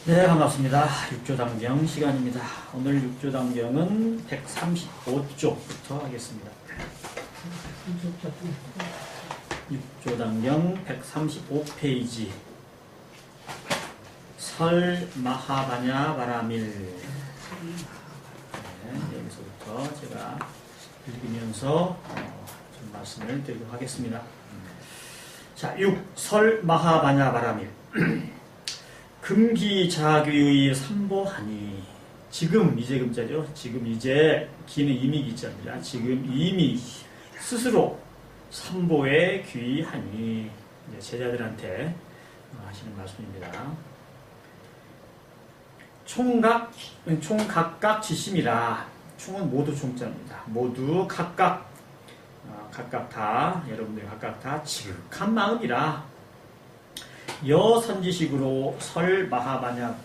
네, 반갑습니다. 육조당경 시간입니다. 오늘 육조당경은 135쪽부터 하겠습니다. 육조당경 135페이지 설마하바냐 바라밀. 네, 여기서부터 제가 읽으면서 좀 말씀을 드리도록 하겠습니다. 자, 6. 설마하바냐 바라밀. 금기자귀의 삼보하니. 지금 이제 금자죠. 지금 이제 기는 이미 기자입니다. 지금 이미 스스로 삼보에 귀하니. 제자들한테 하시는 말씀입니다. 총각각 지심이라. 총은 모두 총자입니다. 모두 각각 다 여러분들이 각각 다 지극한 마음이라. 여선지식으로 설마하바냐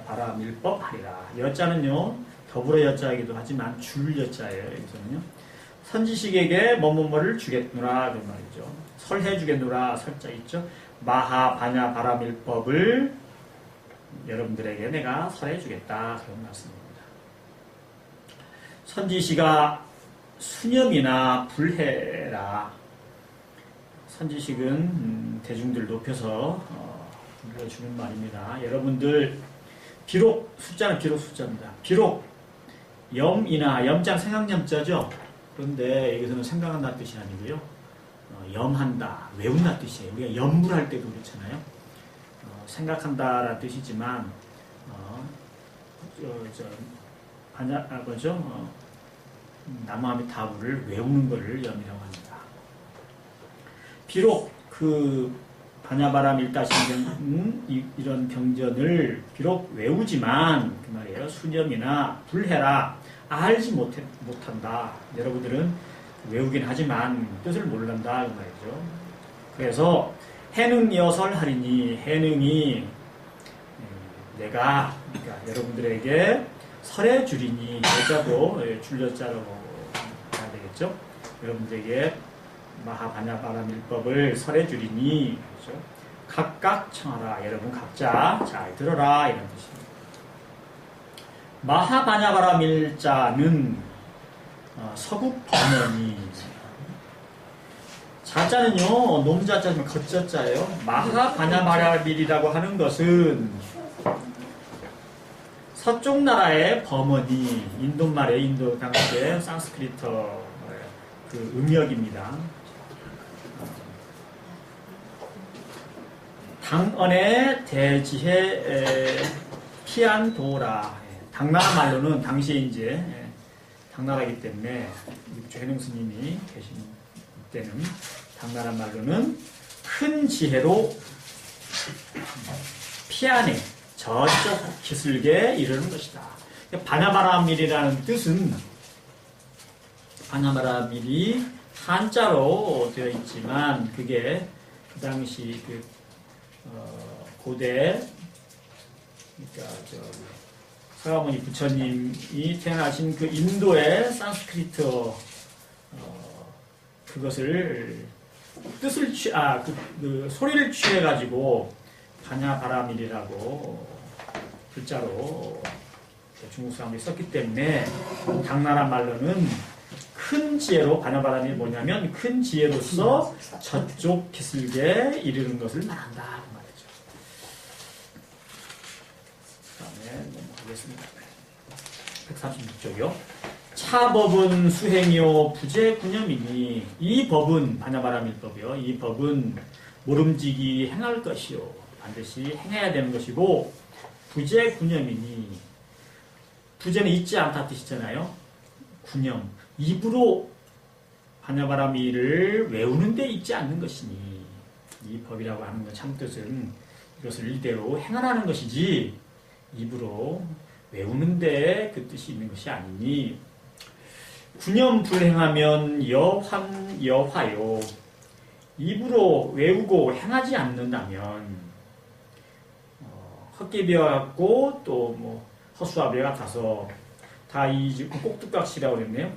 바라밀법 하리라. 여자는요 더불어 여자이기도 하지만 줄 여자예요. 여기서는요 선지식에게 뭐뭐뭐를 주겠노라 그런 말이죠. 설해 주겠노라 설자 있죠. 마하바냐 바라밀법을 여러분들에게 내가 설해 주겠다 그런 말씀입니다. 선지식아 수념이나 불해라. 선지식은 대중들 높여서 불러주는 말입니다. 여러분들 비록 숫자는 비록 숫자입니다. 비록 염이나 염자는 생각염자죠. 그런데 여기서는 생각한다는 뜻이 아니고요. 염한다, 외운다는 뜻이에요. 우리가 염불할 때도 그렇잖아요. 생각한다라는 뜻이지만 나무아미타불을 외우는 것을 염이라고 합니다. 비록 그 바냐바람 일다신경 이런 경전을 비록 외우지만 그 말이에요. 수념이나 불해라 알지 못한다. 여러분들은 외우긴 하지만 뜻을 모른다 그 말이죠. 그래서 해능여설하리니 해능이 내가 그러니까 여러분들에게 설해 주리니 여자도 줄여자라고 해야 되겠죠. 여러분들에게 마하바냐바라밀법을 설해 주리니 그렇죠? 각각 청하라. 여러분 각자 잘 들어라 이런 뜻입니다. 마하바냐바라밀자는 서국 번연이 자자는요 놈자자면 겉자자예요. 마하바냐바라밀이라고 하는 것은 서쪽 나라의 범어니 인도말의 인도 당시의 산스크리터 그 음역입니다. 당언의 대지해 피안도라. 당나라 말로는 당시에 이제 당나라이기 때문에 육조 해능 스님이 계신 때는 당나라 말로는 큰 지혜로 피안에 저쪽 기슭에 이르는 것이다. 바냐바라밀이라는 뜻은 바냐바라밀이 한자로 되어 있지만 그게 그 당시 고대 그러니까 서가모니 부처님이 태어나신 그 인도의 산스크리트 그것을 뜻을 그 소리를 취해 가지고 바냐바라밀이라고 글자로 중국 사람들이 썼기 때문에 당나라 말로는 큰 지혜로 바냐바라밀이 뭐냐면 큰 지혜로서 저쪽 기슭에 이르는 것을 말한다 그 말이죠. 다음에 넘어가겠습니다. 136쪽이요. 차법은 수행이요 부재군념이니. 이 법은 바냐바라밀법이요. 이 법은 모름지기 행할 것이요 반드시 행해야 되는 것이고 부재군념이니. 부재는 있지 않다 뜻이잖아요. 군념 입으로 바냐바라밀을 외우는 데 있지 않는 것이니. 이 법이라고 하는 것 참뜻은 이것을 이대로 행하라는 것이지 입으로 외우는 데 그 뜻이 있는 것이 아니니. 군념 불행하면 여환여화요. 입으로 외우고 행하지 않는다면 헛개비와 또 뭐 헛수아비와 같아서 다 이 꼭두각시라고 그랬네요.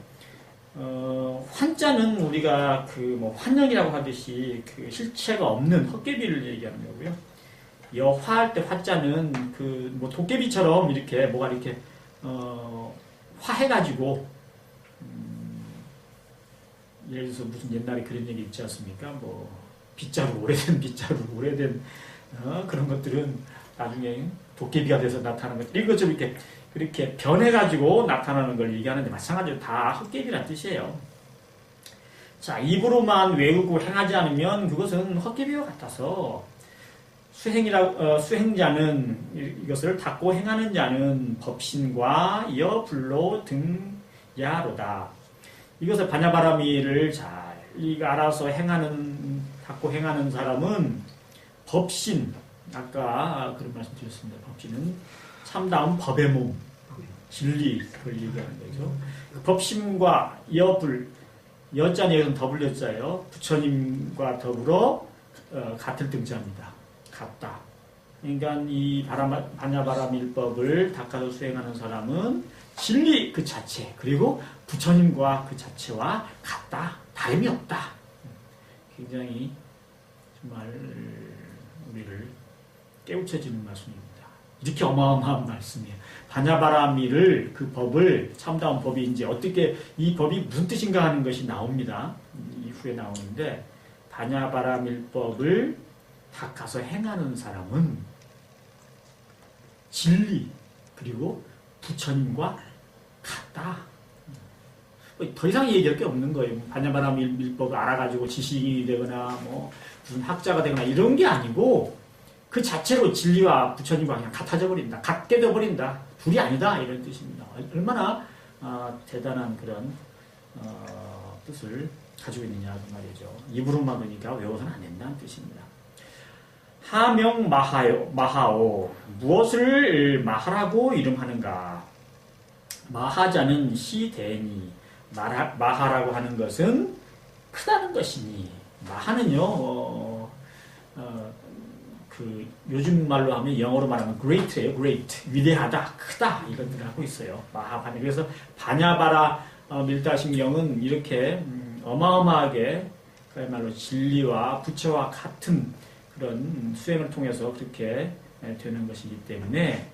환자는 우리가 그 뭐 환영이라고 하듯이 그 실체가 없는 헛개비를 얘기하는 거고요. 화할 때 화자는 그 뭐 도깨비처럼 이렇게 뭐가 이렇게 화해가지고 예를 들어서 무슨 옛날에 그런 얘기 있지 않습니까? 뭐 빗자루 오래된 빗자루 오래된 그런 것들은 나중에 도깨비가 돼서 나타나는 것 이런 것처럼 이렇게 그렇게 변해가지고 나타나는 걸 얘기하는데 마찬가지로 다 헛개비란 뜻이에요. 자, 입으로만 외우고 행하지 않으면 그것은 헛개비와 같아서 수행자는 이것을 닦고 행하는 자는 법신과 여불로 등야로다. 이것을 반야바라미를 잘 알아서 닦고 행하는 사람은 법신, 아까 그런 말씀 드렸습니다. 법신은 참다운 법의 몸, 진리, 그걸 얘기하는 거죠. 그 법신과 여불, 여자는 여기서는 더블 여자예요. 부처님과 더불어 같을 등자입니다. 같다. 그러니까 이 반야바라밀법을 닦아서 수행하는 사람은 진리 그 자체, 그리고 부처님과 그 자체와 같다. 다름이 없다. 굉장히 정말 우리를 깨우쳐지는 말씀입니다. 이렇게 어마어마한 말씀이에요. 반야바라미를 그 법을 참다운 법이 이제 어떻게 이 법이 무슨 뜻인가 하는 것이 나옵니다. 이후에 나오는데 반야바라밀법을 닦아서 행하는 사람은 진리 그리고 부처님과 같다. 더 이상 얘기할 게 없는 거예요. 반야바라밀법을 알아가지고 지식이 되거나 뭐 무슨 학자가 되거나 이런 게 아니고 그 자체로 진리와 부처님과 그냥 같아져 버린다. 같게 돼 버린다. 둘이 아니다. 이런 뜻입니다. 얼마나 대단한 그런 뜻을 가지고 있느냐 그 말이죠. 입으로만 하니까 외워서는 안 된다는 뜻입니다. 하명 마하오 무엇을 마하라고 이름하는가? 마하자는 시대니 마하라고 하는 것은 크다는 것이니 마하는요 그 요즘 말로 하면 영어로 말하면 great예요. great 위대하다 크다 이런 뜻을 하고 있어요. 마하바니 그래서 반야바라 밀다신경은 이렇게 어마어마하게 그야말로 진리와 부처와 같은 그런 수행을 통해서 그렇게 되는 것이기 때문에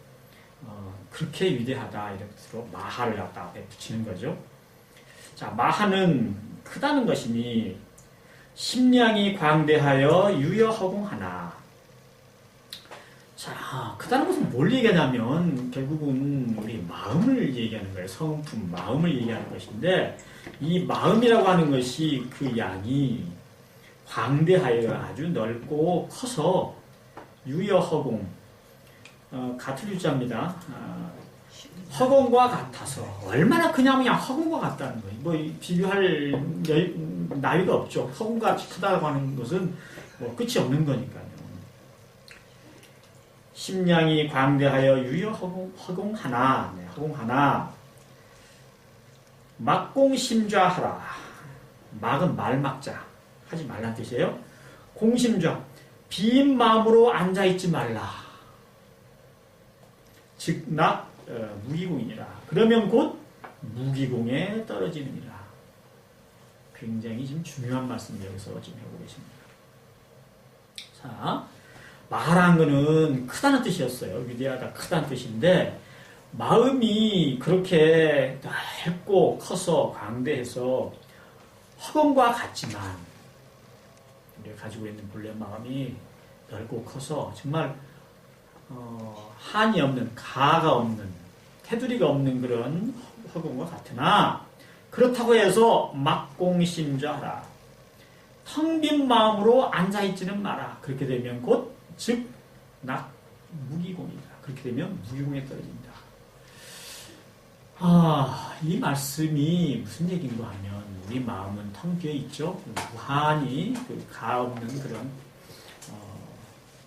그렇게 위대하다 이런 뜻으로 마하를 갖다 앞에 붙이는 거죠. 자, 마하는 크다는 것이니 심량이 광대하여 유여허공하나. 자, 크다는 것은 뭘 얘기하냐면 결국은 우리 마음을 얘기하는 거예요. 성품, 마음을 얘기하는 것인데 이 마음이라고 하는 것이 그 양이 광대하여 아주 넓고 커서 유여허공 같은 유자입니다. 허공과 같아서 얼마나 그냥 허공과 같다는 거예요. 뭐 비교할 나위가 없죠. 허공과 같이 크다고 하는 것은 뭐 끝이 없는 거니까요. 심량이 광대하여 유여허공하나 네, 허공하나 막공심좌하라. 막은 말막자 하지 말란 뜻이에요. 공심좌 빈 마음으로 앉아있지 말라. 즉 낙 무기공이니라. 그러면 곧 무기공에 떨어지느니라. 굉장히 지금 중요한 말씀 여기서 지금 해보고 계십니다. 자, 마하라는 것은 크다는 뜻이었어요. 위대하다, 크다는 뜻인데 마음이 그렇게 넓고 커서 광대해서 허공과 같지만 우리가 가지고 있는 본래 마음이 넓고 커서 정말 한이 없는, 가가 없는, 테두리가 없는 그런 허공과 같으나 그렇다고 해서 막공심좌하라. 텅 빈 마음으로 앉아있지는 마라. 그렇게 되면 곧 즉 낙 무기공이다. 그렇게 되면 무기공에 떨어진다. 이 말씀이 무슨 얘기인가 하면 우리 마음은 텅 비어 있죠. 무한히 가 없는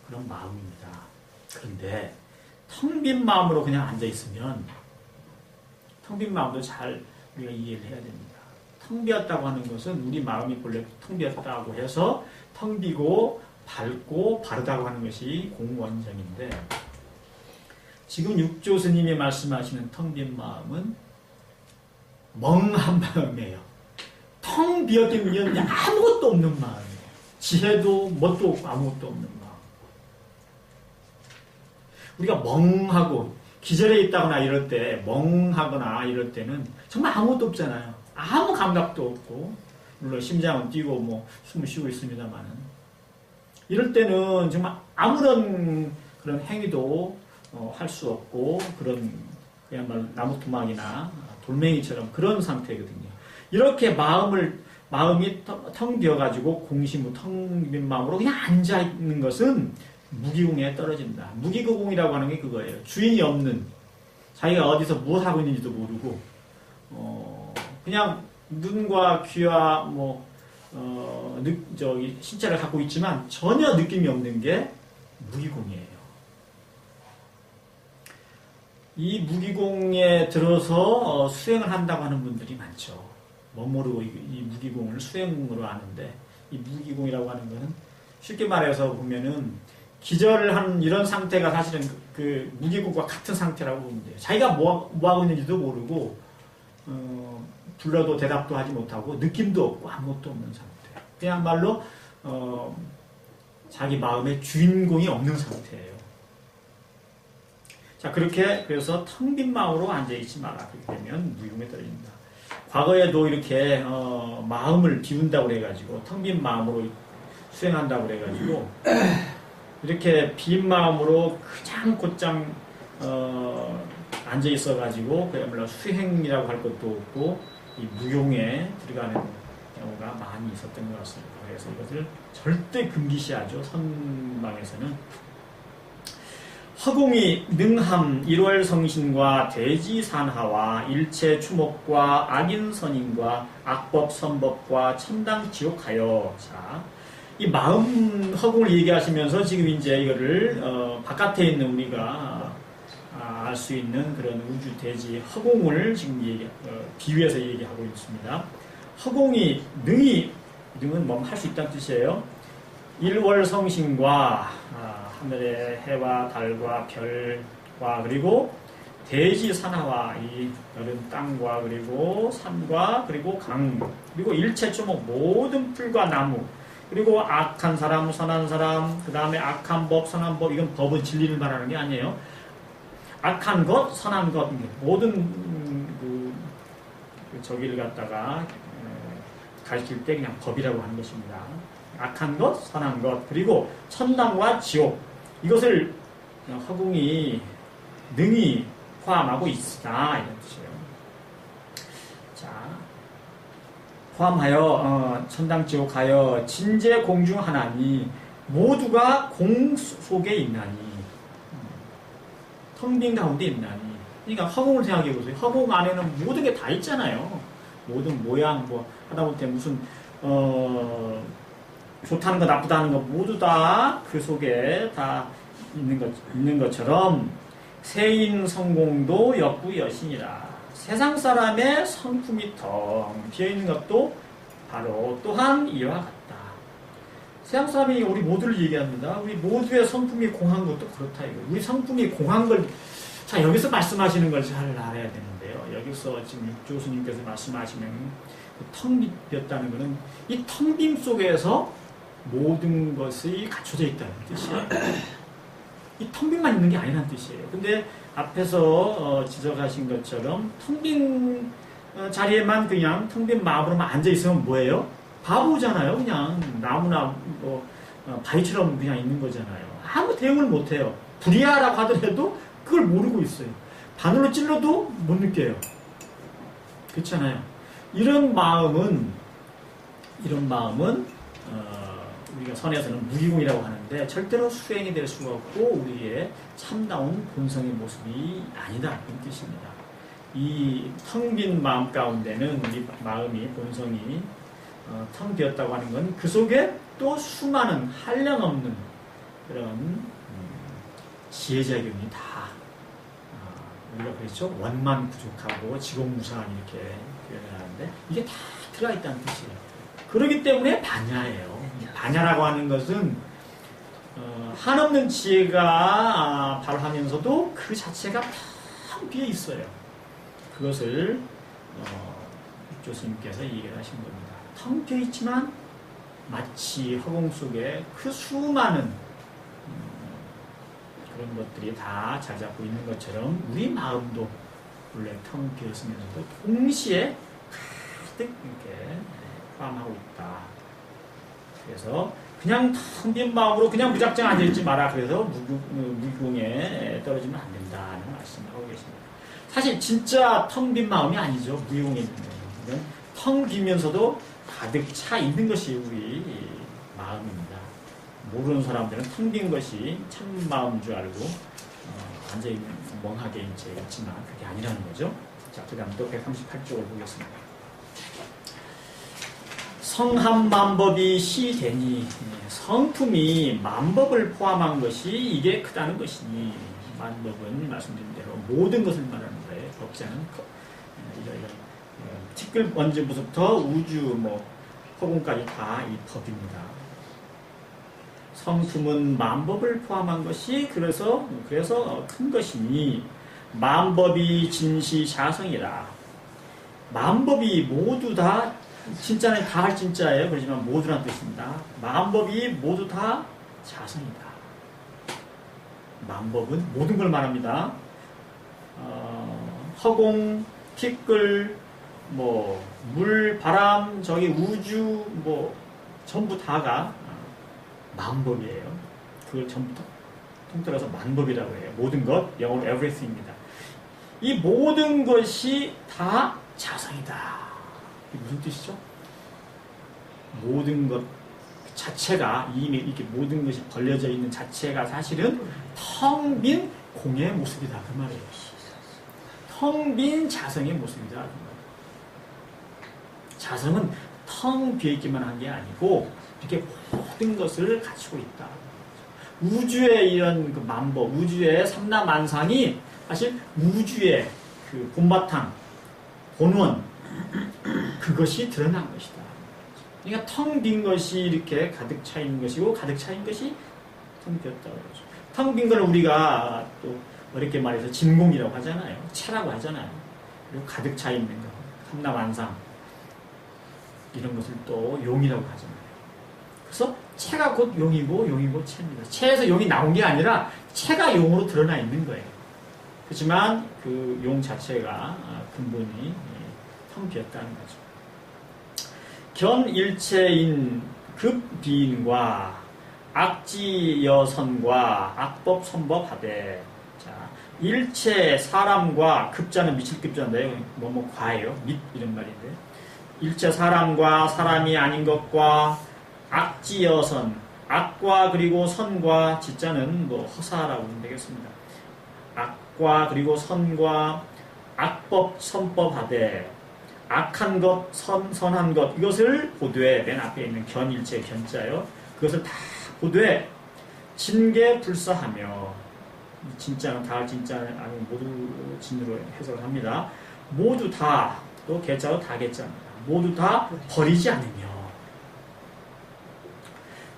그런 마음입니다. 그런데 텅 빈 마음으로 그냥 앉아 있으면 텅 빈 마음도 잘 우리가 이해를 해야 됩니다. 텅 비었다고 하는 것은 우리 마음이 본래 텅 비었다고 해서 텅 비고 밝고 바르다고 하는 것이 공원정인데 지금 육조 스님이 말씀하시는 텅 빈 마음은 멍한 마음이에요. 텅 비어있는 아무것도 없는 마음이에요. 지혜도 뭣도 없고 아무것도 없는 마음. 우리가 멍하고 기절해 있다거나 이럴 때, 멍하거나 이럴 때는 정말 아무것도 없잖아요. 아무 감각도 없고, 물론 심장은 뛰고 뭐 숨을 쉬고 있습니다만은, 이럴 때는 정말 아무런 그런 행위도 할 수 없고, 그런 그야말로 나무토막이나 돌멩이처럼 그런 상태거든요. 이렇게 마음이 텅 비어가지고 공심무 텅 빈 마음으로 그냥 앉아있는 것은 무기공에 떨어진다. 무기고공이라고 하는 게 그거예요. 주인이 없는, 자기가 어디서 무엇 하고 있는지도 모르고, 그냥 눈과 귀와 신체를 갖고 있지만 전혀 느낌이 없는 게 무기공이에요. 이 무기공에 들어서 수행을 한다고 하는 분들이 많죠. 멋모르고 이 무기공을 수행으로 아는데, 이 무기공이라고 하는 거는 쉽게 말해서 보면은 기절을 하는 이런 상태가 사실은 그 무기공과 같은 상태라고 보면 돼요. 자기가 뭐 하고 있는지도 모르고, 불러도 대답도 하지 못하고 느낌도 없고 아무것도 없는 상태. 그야말로 자기 마음의 주인공이 없는 상태예요. 자, 그래서 텅 빈 마음으로 앉아있지 마라. 그렇게 되면 무기공에 떨어진다. 과거에도 이렇게 마음을 비운다고 그래가지고 텅 빈 마음으로 수행한다고 그래가지고 이렇게 빈 마음으로 그냥 곧장 앉아 있어가지고 그야말로 수행이라고 할 것도 없고 이 무용에 들어가는 경우가 많이 있었던 것 같습니다. 그래서 이것을 절대 금기시하죠. 선방에서는. 허공이 능함 일월성신과 대지산하와 일체추목과 악인선인과 악법선법과 천당지옥하여. 자, 이 마음 허공을 얘기하시면서 지금 이제 이거를 바깥에 있는 우리가 알 수 있는 그런 우주 대지 허공을 지금 비유해서 얘기하고 있습니다. 허공이 능은 뭐 할 수 있다는 뜻이에요. 일월성신과 하늘의 해와 달과 별과 그리고 대지 산하와 이 여름 땅과 그리고 산과 그리고 강 그리고 일체초목 모든 풀과 나무 그리고 악한 사람 선한 사람 그 다음에 악한 법 선한 법 이건 법은 진리를 말하는 게 아니에요. 악한 것 선한 것 모든 저기를 갖다가 가르칠 때 그냥 법이라고 하는 것입니다. 악한 것 선한 것 그리고 천당과 지옥 이것을 허공이 능히 포함하고 있다 이런 뜻이에요. 자, 포함하여 천당 지옥하여 진재 공중 하나니 모두가 공 속에 있나니 텅 빈 가운데 있나니. 그러니까 허공을 생각해 보세요. 허공 안에는 모든 게 다 있잖아요. 모든 모양 하다못해 무슨 좋다는 거 나쁘다는 거 모두 다 그 속에 다 있는 것처럼 세인 성공도 역부 여신이라. 세상 사람의 성품이 텅 비어있는 것도 바로 또한 이와 같다. 세상 사람이 우리 모두를 얘기합니다. 우리 모두의 성품이 공한 것도 그렇다. 이거. 우리 성품이 공한 걸, 자, 여기서 말씀하시는 걸 잘 알아야 되는데요. 여기서 지금 육조스님께서 말씀하시는 텅 비었다는 것은 이 텅 빔 속에서 모든 것이 갖춰져 있다는 뜻이에요. 이 텅 빈만 있는 게 아니라는 뜻이에요. 근데 앞에서 지적하신 것처럼 텅 빈 자리에만 그냥 텅 빈 마음으로만 앉아 있으면 뭐예요? 바보잖아요. 그냥 나무나 바위처럼 그냥 있는 거잖아요. 아무 대응을 못 해요. 불이야라고 하더라도 그걸 모르고 있어요. 바늘로 찔러도 못 느껴요. 그렇잖아요. 이런 마음은 우리가 선에서는 무기공이라고 하는데 절대로 수행이 될 수가 없고 우리의 참다운 본성의 모습이 아니다 이런 뜻입니다. 이 텅 빈 마음 가운데는 우리 마음이 본성이 텅 비었다고 하는 건 그 속에 또 수많은 한량없는 그런 지혜작용이 다 우리가 그렇죠. 원만 부족하고 지공무사한 이렇게 표현을 하는데 이게 다 들어가 있다는 뜻이에요. 그렇기 때문에 반야예요. 반야라고 하는 것은 한없는 지혜가 발하면서도 그 자체가 텅 비어 있어요. 그것을 교수님께서 얘기를 하신 겁니다. 텅 비어 있지만 마치 허공 속에 그 수많은 그런 것들이 다 잘 잡고 있는 것처럼 우리 마음도 원래 텅 비었으면서도 동시에 가득 이렇게 포함하고 있다. 그래서 그냥 텅 빈 마음으로 그냥 무작정 앉아있지 마라. 그래서 무기공에 떨어지면 안 된다는 말씀을 하고 계십니다. 사실 진짜 텅 빈 마음이 아니죠. 무기공에 있는 거는. 텅 비면서도 가득 차 있는 것이 우리 마음입니다. 모르는 사람들은 텅 빈 것이 참 마음인 줄 알고 완전히 멍하게 이제 있지만 그게 아니라는 거죠. 자, 그 다음 또 138쪽을 보겠습니다. 성함만법이 시되니 성품이 만법을 포함한 것이 이게 크다는 것이니 만법은 말씀드린 대로 모든 것을 말하는 거예요. 법자는 이런 티끌 먼지부터 우주 뭐 허공까지 다 이 법입니다. 성품은 만법을 포함한 것이 그래서 큰 것이니 만법이 진시자성이라. 만법이 모두 다 진짜는 다 할 진짜예요. 그렇지만 모두란 뜻입니다. 만법이 모두 다 자성이다. 만법은 모든 걸 말합니다. 허공, 티끌, 뭐 물, 바람, 저기 우주, 뭐 전부 다가 만법이에요. 그걸 전부 통틀어서 만법이라고 해요. 모든 것, 영어로 everything입니다. 이 모든 것이 다 자성이다. 이게 무슨 뜻이죠? 모든 것 자체가 이미 이렇게 모든 것이 벌려져 있는 자체가 사실은 텅 빈 공의 모습이다. 그 말이에요. 텅 빈 자성의 모습이다. 그 말이에요. 자성은 텅 비어있기만 한 게 아니고 이렇게 모든 것을 갖추고 있다. 우주의 이런 그 만법, 우주의 삼라만상이 사실 우주의 그 본바탕, 본원, 그것이 드러난 것이다. 그러니까 텅 빈 것이 이렇게 가득 차 있는 것이고 가득 차 있는 것이 텅 비었다고 그러죠. 텅 빈 걸 우리가 또 어렵게 말해서 진공이라고 하잖아요. 채라고 하잖아요. 그리고 가득 차 있는 것, 삼라만상 이런 것을 또 용이라고 하잖아요. 그래서 채가 곧 용이고 용이고 채입니다. 채에서 용이 나온 게 아니라 채가 용으로 드러나 있는 거예요. 그렇지만 그 용 자체가 근본이 텅 비었다는 거죠. 견일체인 급비인과 악지여선과 악법 선법하되. 자, 일체 사람과 급자는 미칠 급자인데요. 뭐뭐 과예요. 밑 이런 말인데. 일체 사람과 사람이 아닌 것과 악지여선, 악과 그리고 선과 지자는 뭐 허사라고 하면 되겠습니다. 악과 그리고 선과 악법 선법하되 악한 것, 선한 것 이것을 보되 맨 앞에 있는 견일체 견자요. 그것을 다 보되 진계 불사하며 진짜는 다 진짜는 아니면 모두 진으로 해석을 합니다. 모두 다 또 개자로 다 개자입니다. 모두 다 버리지 않으며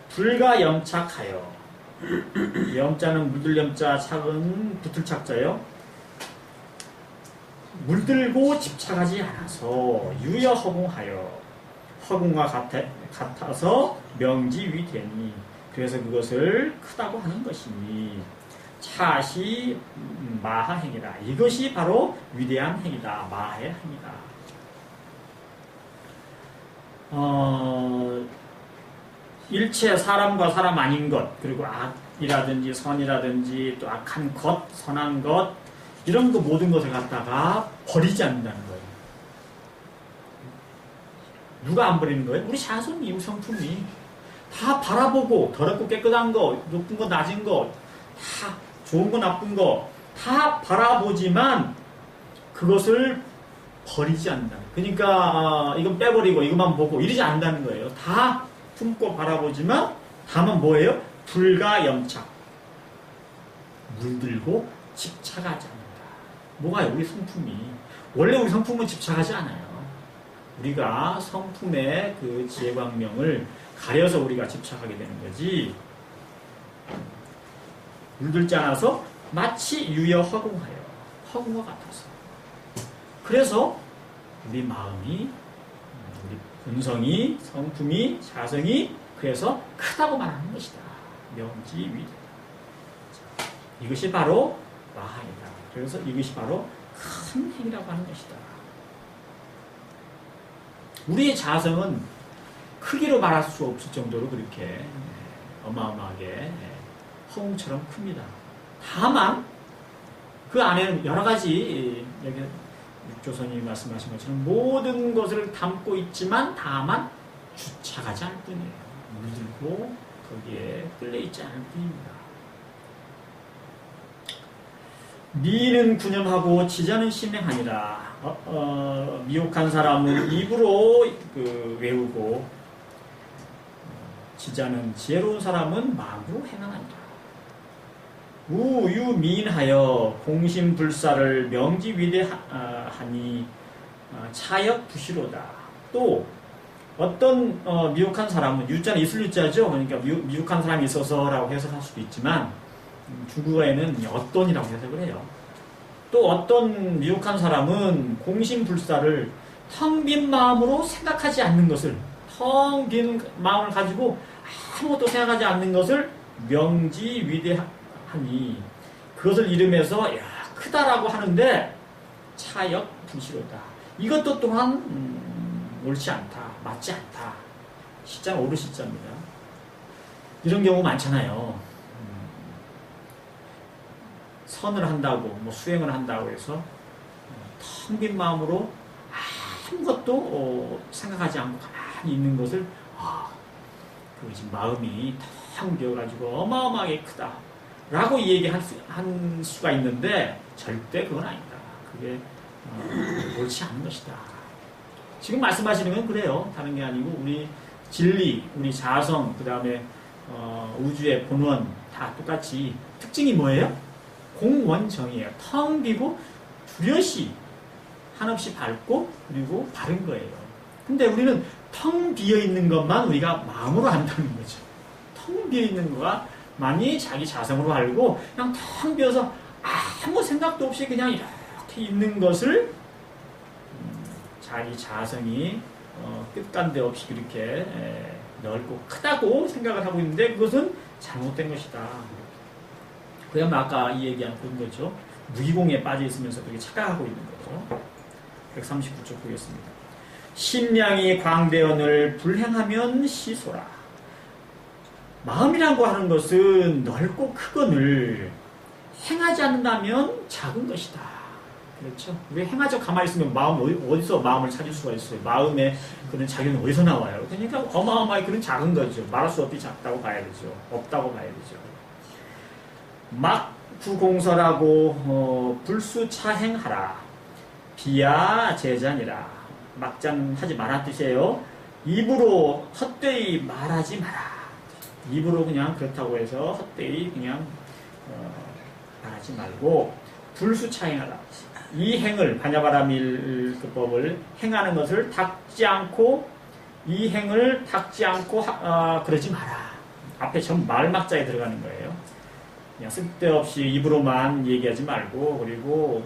불가 염착하여 염자는 물들 염자 착은 붙을 착자요. 물들고 집착하지 않아서 유여 허공하여 허공과 같아서 명지위되니 그래서 그것을 크다고 하는 것이니 차시 마하행이다. 이것이 바로 위대한 행이다. 마하의 행이다. 일체 사람과 사람 아닌 것 그리고 악이라든지 선이라든지 또 악한 것, 선한 것 이런 거 모든 것을 갖다가 버리지 않는다는 거예요. 누가 안 버리는 거예요? 우리 자손이, 성품이 다 바라보고 더럽고 깨끗한 거, 높은 거, 낮은 거, 다 좋은 거, 나쁜 거 다 바라보지만 그것을 버리지 않는다. 그러니까 이건 빼버리고 이것만 보고 이러지 않는다는 거예요. 다 품고 바라보지만 다만 뭐예요? 불가 염착. 물들고 집착하지 않는다. 뭐가요? 우리 성품이. 원래 우리 성품은 집착하지 않아요. 우리가 성품의 그 지혜광명을 가려서 우리가 집착하게 되는 거지. 물들지 않아서 마치 유여 허공하여 허공과 같아서. 그래서 우리 마음이, 우리 본성이, 성품이, 자성이 그래서 크다고 말하는 것이다. 명지위다. 이것이 바로 마하이다. 그래서 이것이 바로 큰 행이라고 하는 것이다. 우리의 자성은 크기로 말할 수 없을 정도로 그렇게 어마어마하게 허웅처럼 큽니다. 다만 그 안에는 여러 가지 여기 육조선님이 말씀하신 것처럼 모든 것을 담고 있지만 다만 주착하지 않을 뿐이에요. 물들고 거기에 끌려있지 않을 뿐입니다. 미는 군념하고 지자는 심행하니라. 미혹한 사람은 입으로 외우고 지자는 지혜로운 사람은 마음으로 행하니라. 우유미인하여 공심불사를 명지위대하니 차역 부시로다. 또 어떤 미혹한 사람은 유자는 있을 유자죠. 그러니까 미혹한 사람이 있어서라고 해석할 수도 있지만 중국어에는 어떤이라고 해석을 해요. 또 어떤 미혹한 사람은 공심불사를 텅 빈 마음으로 생각하지 않는 것을, 텅 빈 마음을 가지고 아무것도 생각하지 않는 것을 명지위대하니 그것을 이름해서 야 크다라고 하는데 차역 불시로다. 이것도 또한 옳지 않다, 맞지 않다. 시자는 옳은 시자입니다. 이런 경우 많잖아요. 선을 한다고, 뭐 수행을 한다고 해서 텅 빈 마음으로 아무것도 생각하지 않고 가만히 있는 것을 그것이 마음이 텅 비어가지고 어마어마하게 크다 라고 얘기할 수가 있는데 절대 그건 아니다. 그게 옳지 않은 것이다. 지금 말씀하시는 건 그래요. 다른 게 아니고 우리 진리, 우리 자성, 그 다음에 우주의 본원 다 똑같이 특징이 뭐예요? 공원정이에요. 텅 비고 두려시 한없이 밝고 그리고 바른 거예요. 근데 우리는 텅 비어 있는 것만 우리가 마음으로 한다는 거죠. 텅 비어 있는 거가 많이 자기 자성으로 알고 그냥 텅 비어서 아무 생각도 없이 그냥 이렇게 있는 것을 자기 자성이 끝간데 없이 그렇게 넓고 크다고 생각을 하고 있는데 그것은 잘못된 것이다. 그야말로 아까 이 얘기한 그런 거죠. 무기공에 빠져 있으면서 그렇게 착각하고 있는 거죠. 139쪽 보겠습니다. 심량이 광대언을 불행하면 시소라. 마음이라고 하는 것은 넓고 크거늘 행하지 않는다면 작은 것이다. 그렇죠? 왜 행하죠? 가만히 있으면 마음 어디서 마음을 찾을 수가 있어요? 마음의 그런 자기는 어디서 나와요? 그러니까 어마어마하게 그런 작은 거죠. 말할 수 없이 작다고 봐야 되죠. 없다고 봐야 되죠. 막구공설하고 불수차행하라. 비야 제잔이라. 막장하지 마라 뜻이에요. 입으로 헛되이 말하지 마라. 입으로 그냥 그렇다고 해서 헛되이 그냥 말하지 말고 불수차행하라. 이 행을 반야바라밀법을 행하는 것을 닦지 않고 이 행을 닦지 않고 그러지 마라. 앞에 전부 말막자에 들어가는 거예요. 그냥 쓸데없이 입으로만 얘기하지 말고 그리고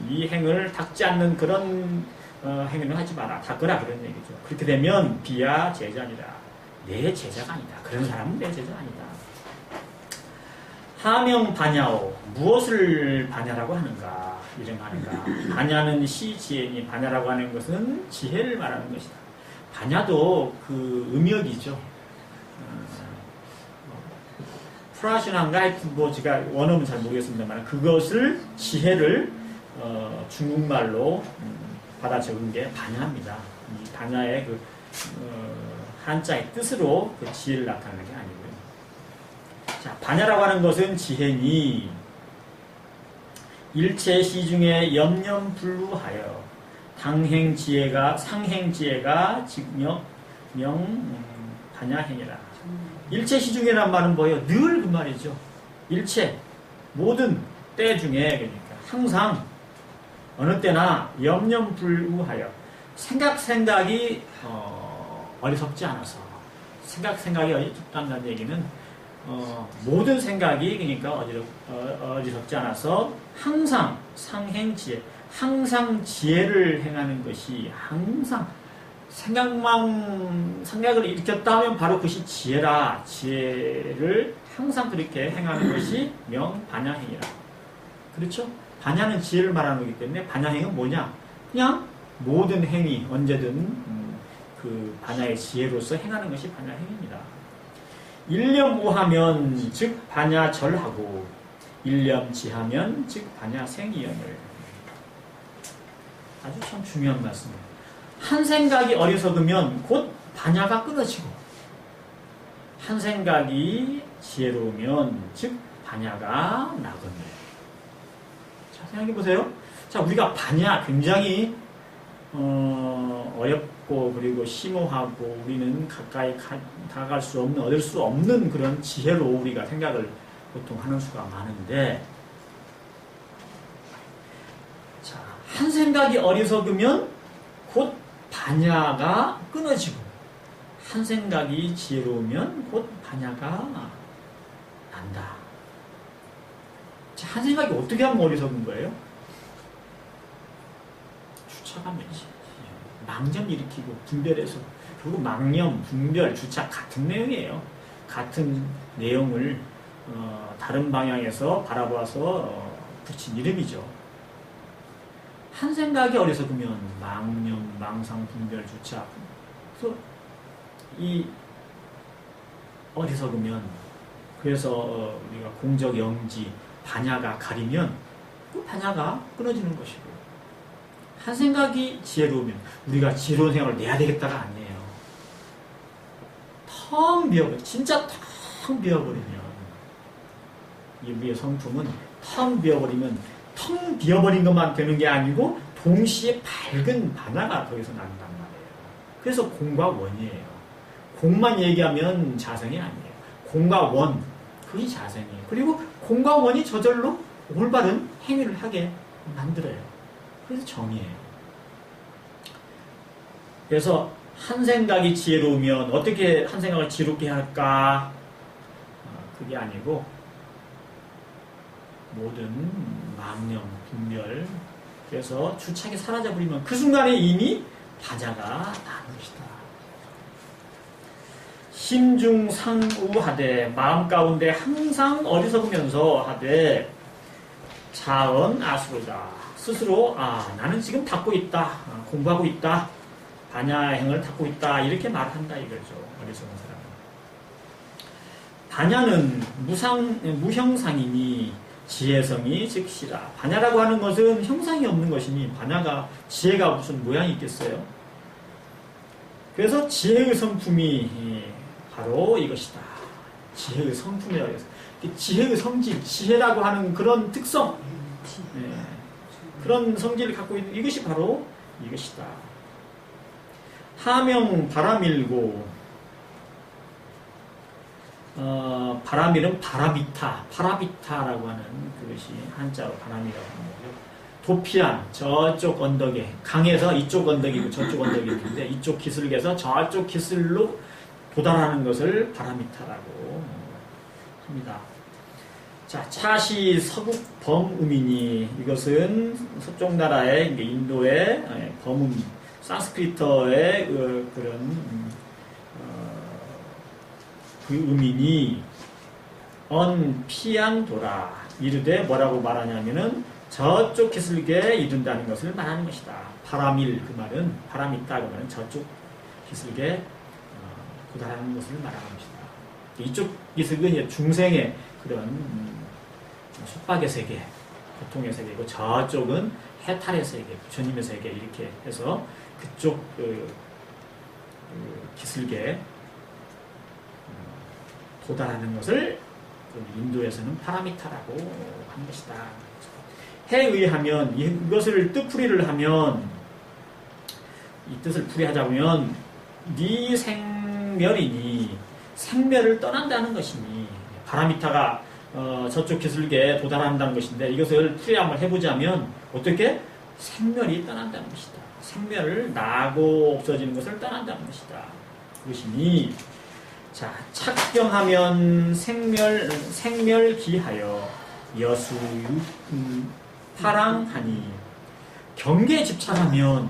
이 행을 닦지 않는 그런 행위는 하지 마라. 닦으라 그런 얘기죠. 그렇게 되면 비야 제자니라. 내 제자가 아니다. 그런 사람은 내 제자가 아니다. 하명 반야오. 무엇을 반야라고 하는가? 일행하는가? 반야는 시지혜니 반야라고 하는 것은 지혜를 말하는 것이다. 반야도 그 음역이죠. 프라시나인가 하여튼 뭐 제가 원어는 잘 모르겠습니다만 그것을 지혜를 중국말로 받아 적은 게 반야입니다. 이 반야의 그 한자의 뜻으로 그 지혜를 나타내는 게 아니고요. 자, 반야라고 하는 것은 지혜니 일체 시중에 염염불루하여 당행지혜가 상행지혜가 직명 반야행이라. 일체 시중에란 말은 뭐예요? 늘 그 말이죠. 일체 모든 때 중에 그러니까 항상 어느 때나 염염불우하여 생각이 어리석지 않아서 생각이 어리석다는 얘기는 모든 생각이 그러니까 어리석지 않아서 항상 상행지혜 항상 지혜를 행하는 것이 항상 생각을 일으켰다 하면 바로 그것이 지혜라. 지혜를 항상 그렇게 행하는 것이 명반야행이라. 그렇죠? 반야는 지혜를 말하는 거기 때문에 반야행은 뭐냐? 그냥 모든 행위 언제든 그 반야의 지혜로서 행하는 것이 반야행입니다. 일념우하면 즉 반야절하고 일념지하면 즉 반야생이여늘. 아주 참 중요한 말씀입니다. 한 생각이 어리석으면 곧 반야가 끊어지고 한 생각이 지혜로우면 즉 반야가 나거늘. 자, 생각해 보세요. 자, 우리가 반야 굉장히 어렵고 그리고 심오하고 우리는 가까이 다가갈 수 없는, 얻을 수 없는 그런 지혜로 우리가 생각을 보통 하는 수가 많은데, 자, 한 생각이 어리석으면 곧 반야가 끊어지고 한 생각이 지혜로우면 곧 반야가 난다. 자, 한 생각이 어떻게 하면 어리석은 거예요? 주착하면서 망점 일으키고 분별해서, 그리고 망념, 분별, 주착 같은 내용이에요. 같은 내용을 다른 방향에서 바라봐서 붙인 이름이죠. 한 생각이 어리석으면 망념, 망상, 분별, 주착. 그래서 이 어리석으면, 그래서 우리가 공적, 영지, 반야가 가리면 그 반야가 끊어지는 것이고, 한 생각이 지혜로우면 우리가 지혜로운 생각을 내야 되겠다가 아니에요. 텅 비어버려, 진짜 텅 비어버리면, 이 우리의 성품은 텅 비어버리면 텅 비어버린 것만 되는 게 아니고 동시에 밝은 반야가 거기서 난단 말이에요. 그래서 공과 원이에요. 공만 얘기하면 자성이 아니에요. 공과 원, 그게 자성이에요. 그리고 공과 원이 저절로 올바른 행위를 하게 만들어요. 그래서 정의예요. 그래서 한 생각이 지혜로우면 어떻게 한 생각을 지혜롭게 할까? 그게 아니고 모든 망념, 분별, 그래서 주착이 사라져버리면 그 순간에 이미 반야가 나는 것이다. 심중상우하되 마음 가운데 항상 어리석으면서 하되 자언 아수로다. 스스로 나는 지금 닦고 있다. 공부하고 있다. 반야행을 닦고 있다. 이렇게 말한다 이거죠. 어리석은 사람은. 반야는 무형상이니 지혜성이 즉시라. 반야라고 하는 것은 형상이 없는 것이니 반야가, 지혜가 무슨 모양이 있겠어요? 그래서 지혜의 성품이 바로 이것이다. 지혜의 성품이라고 해서 지혜의 성질, 지혜라고 하는 그런 특성, 그런 성질을 갖고 있는 이것이 바로 이것이다. 하명 바람일고, 바람일은 파라비타라고 하는 그것이 한자로 바람이라고 하는 거죠. 도피한 저쪽 언덕에, 강에서 이쪽 언덕이고 저쪽 언덕이 있는데 이쪽 기슭에서 저쪽 기슭로 도달하는 것을 바라미타라고 합니다. 자, 차시 서국 범음이니, 이것은 서쪽 나라의 인도의 범음, 산스크리트어의 그런 그 음이니 언피안도라. 이르되 뭐라고 말하냐면은 저쪽 기슭에 이른다는 것을 말하는 것이다. 바람일, 그 말은 바람있다, 그 말은 저쪽 기슭에 도달하는 것을 말하는 것이다. 이쪽 기슭은 중생의 그런 속박의 세계, 고통의 세계고, 저쪽은 해탈의 세계, 부처님의 세계, 이렇게 해서 그쪽 기슭에 도달하는 것을 인도에서는 파라미타라고 하는 것이다. 해의하면, 이것을 뜻풀이를 하면, 이 뜻을 풀이하자면 네 생멸이니, 생멸을 떠난다는 것이니, 파라미타가 저쪽 기슭에 도달한다는 것인데, 이것을 풀이 한번 해보자면 어떻게? 생멸이 떠난다는 것이다. 생멸을 나고 없어지는 것을 떠난다는 것이다. 그것이니, 자, 착경하면 생멸기하여 여수 파랑하니, 경계에 집착하면,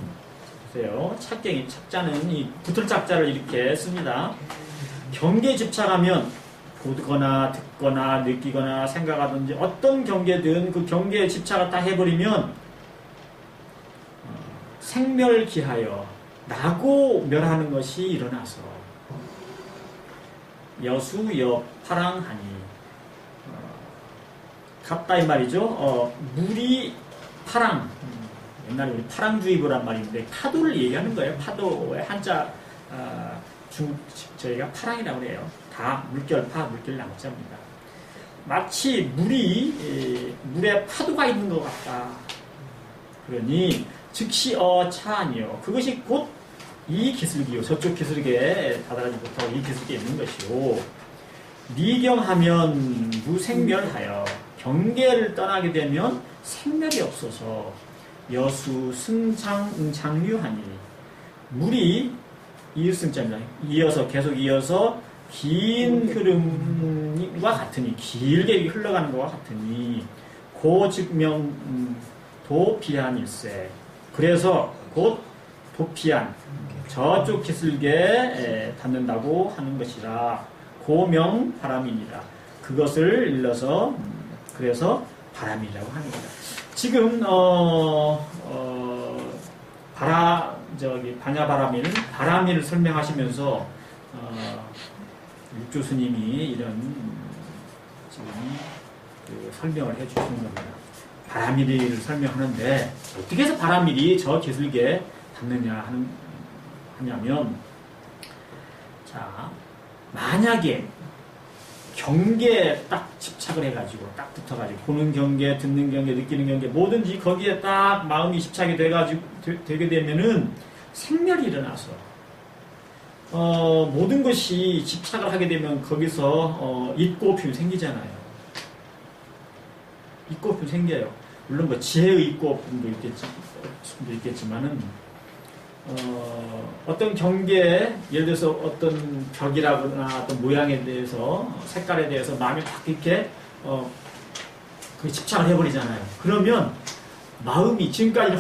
보세요. 착자는 이 붙을 짝자를 이렇게 씁니다. 경계에 집착하면 보거나 듣거나 느끼거나 생각하든지 어떤 경계든 그 경계에 집착을 딱 해버리면 생멸기하여 나고 멸하는 것이 일어나서 여수 파랑하니 같다 이 말이죠. 물이 파랑, 옛날에 우리 파랑주의보란 말이 있는데 파도를 얘기하는 거예요. 파도의 한자 저희가 파랑이라고 해요. 다 물결파, 물결 낭자입니다. 마치 물에 파도가 있는 것 같다. 그러니 즉시 차아니요. 그것이 곧 이 기슭이요. 저쪽 기슭에 다다르지 못하고 이 기슭에 있는 것이요. 미경하면 무생멸하여 경계를 떠나게 되면 생멸이 없어서 여수 승장유하니 물이 이을승자입니다. 계속 이어서 긴 흐름과 같으니 길게 흘러가는 것과 같으니 고즉명 도피한일세. 그래서 곧 도피한 저쪽 기슭에 닿는다고 하는 것이라 고명 바람이니라. 그것을 일러서 그래서 바람이라고 하는 거다. 지금 반야바라밀은 바라밀을 설명하시면서 육조 스님이 이런 지금 설명을 해주시는 겁니다. 바라밀을 설명하는데 어떻게 해서 바라밀이 저 기슭에 닿느냐 하냐면, 자, 만약에 경계에 딱 집착을 해가지고 딱 붙어가지고 보는 경계, 듣는 경계, 느끼는 경계 뭐든지 거기에 딱 마음이 집착이 되게 되면은 생멸이 일어나서 모든 것이 집착을 하게 되면 거기서 있고없음이 생기잖아요. 있고없음이 생겨요. 물론 뭐 지혜의 있고없음도 있겠지만은 어떤 경계에 예를 들어서 어떤 벽이라거나 어떤 모양에 대해서 색깔에 대해서 마음이 딱 이렇게 그 집착을 해버리잖아요. 그러면 마음이 지금까지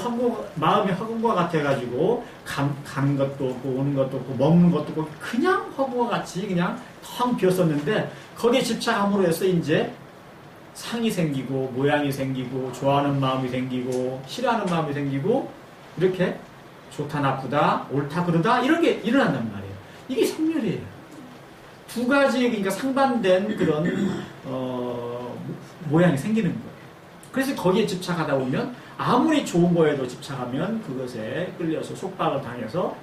마음이 허공과 같아가지고 가는 것도 없고 오는 것도 없고 먹는 것도 없고 그냥 허공과 같이 그냥 텅 비었었는데 거기에 집착함으로 해서 이제 상이 생기고 모양이 생기고 좋아하는 마음이 생기고 싫어하는 마음이 생기고 이렇게 좋다 나쁘다 옳다 그르다 이런 게 일어난단 말이에요. 이게 생멸이에요. 두 가지 그러니까 상반된 그런 모양이 생기는 거예요. 그래서 거기에 집착하다 보면 아무리 좋은 거에도 집착하면 그것에 끌려서 속박을 당해서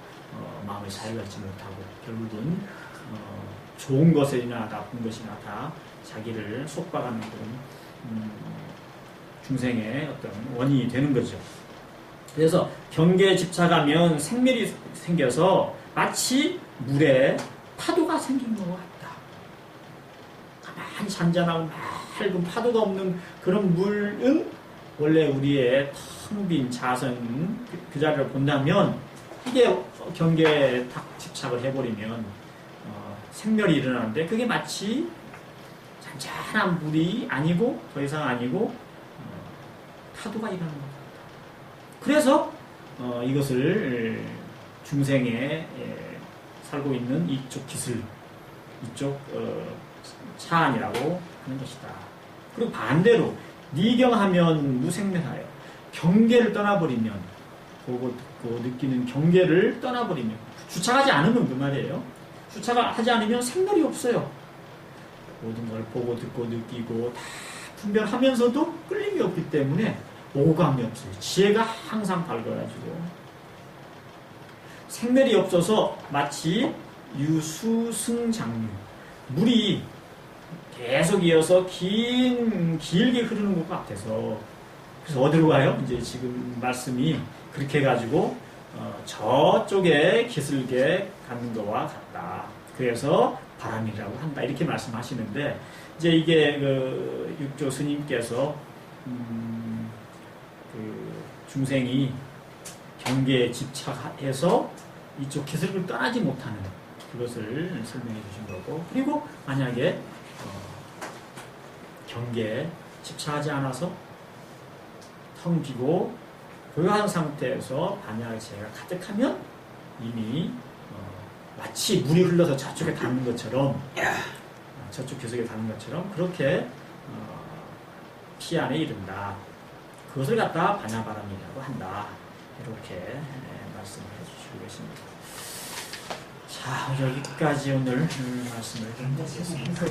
마음을 자유하지 못하고 결국은 좋은 것이나 나쁜 것이나 다 자기를 속박하는 그런 중생의 어떤 원인이 되는 거죠. 그래서 경계에 집착하면 생멸이 생겨서 마치 물에 파도가 생긴 것 같다. 가만히 잔잔하고 맑은 파도가 없는 그런 물은 원래 우리의 텅 빈 자선 그 자리를 본다면 이게 경계에 딱 집착을 해버리면 생멸이 일어나는데 그게 마치 잔잔한 물이 아니고 더 이상 아니고 파도가 일어나는 것 같다. 그래서 이것을 중생에 살고 있는 이쪽 기슬, 이쪽 차안이라고 하는 것이다. 그리고 반대로 니경하면 무생멸하여 경계를 떠나버리면 보고 듣고 느끼는 경계를 떠나버리면 주착하지 않으면 그 말이에요. 주착하지 않으면 생멸이 없어요. 모든 걸 보고 듣고 느끼고 다 분별하면서도 끌림이 없기 때문에 오감이 없어요. 지혜가 항상 밝아가지고 생멸이 없어서 마치 유수승장류 물이 계속 이어서 길게 흐르는 것 같아서 그래서 어디로 가요? 이제 지금 말씀이 그렇게 해가지고 저쪽에 기슭에 가는 것과 같다. 그래서 바람이라고 한다. 이렇게 말씀하시는데 이제 이게 그 육조 스님께서 그 중생이 경계에 집착해서 이쪽 기슭을 떠나지 못하는 그것을 설명해 주신 거고 그리고 만약에 경계에 집착하지 않아서 텅 비고 고요한 상태에서 반야제가 가득하면 이미 마치 물이 흘러서 저쪽에 닿는 것처럼 저쪽 교석에 가는 것처럼 그렇게 피 안에 이른다. 그것을 갖다 반야바람이라고 한다. 이렇게 말씀을 해주시고 계십니다. 자, 여기까지 오늘 말씀을 드리겠습니다.